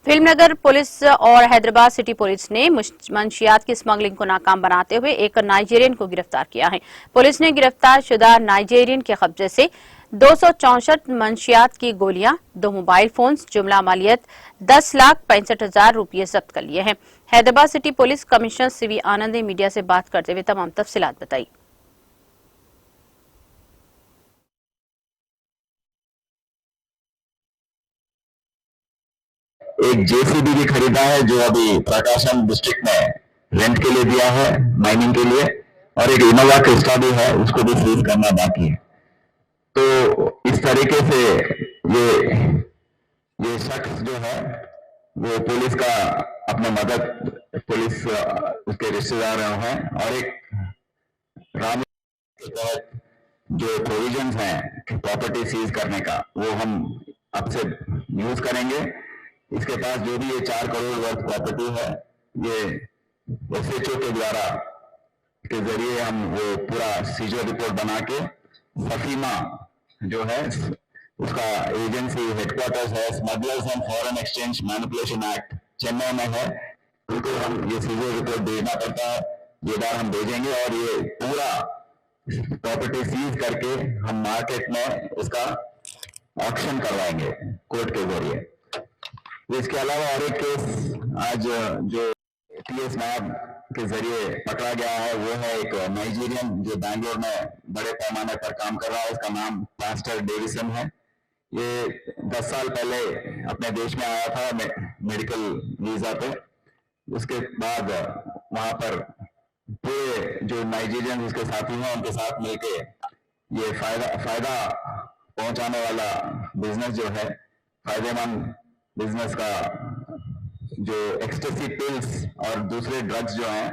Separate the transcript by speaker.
Speaker 1: Filmnagar police और Hyderabad city police ने मंशियात की स्मगलिंग को नाकाम बनाते हुए एक नाइजीरियन को गिरफ्तार किया है। पुलिस ने गिरफ्तार शुदा नाइजीरियन के कब्जे से 264 मंशियात की गोलियां, 2 मोबाइल फोन्स, जुमला मालियत 10,65,000 रुपये जब्त कर लिए हैं। Hyderabad city police commissioner CV Anand ने मीडिया से बात करते हुए तमाम तफसीलात बताई।
Speaker 2: एक जेसीबी भी खरीदा है जो अभी प्रकाशम डिस्ट्रिक्ट में रेंट के लिए दिया है माइनिंग के लिए, और एक इनोवा क्रिस्टा भी है, उसको भी सीज करना बाकी है। तो इस तरीके से ये शख्स जो है वो पुलिस का अपने मदद पुलिस उसके रिश्तेदार हैं, और एक राम के तहत जो प्रोविजंस हैं प्रॉपर्टी सीज करने का वो हम अब से यूज करेंगे। इसके पास जो भी ये 4 करोड़ वर्थ प्रॉपर्टी है, ये एसएचओ के द्वारा के जरिए हम वो पूरा सीजर रिपोर्ट बना के सफीमा जो है उसका एजेंसी हेडक्वार्टर्स है smugglers and foreign exchange manipulation act Chennai में है, उनको हम ये सीजर रिपोर्ट भेजना पड़ता है। ये बार हम भेजेंगे और ये पूरा प्रॉपर्टी सीज करके हम मार्केट में इसका ऑक्शन करवाएंगे कोर्ट के जरिए। इसके अलावा और एक केस आज जो टीएस नायब के जरिए पकड़ा गया है वो है एक नाइजीरियन जो बैंगलोर में बड़े पैमाने पर काम कर रहा है। इसका नाम पास्टर डेविसन है। ये 10 साल पहले अपने देश में आया था मेडिकल वीजा पे। उसके बाद वहां पर पूरे जो नाइजीरियन उसके साथी हैं उनके साथ मिलके ये फायदा पहुंचाने वाला बिजनेस जो है, फायदेमंद बिजनेस का जो एक्सटेसी पिल्स और दूसरे ड्रग्स जो हैं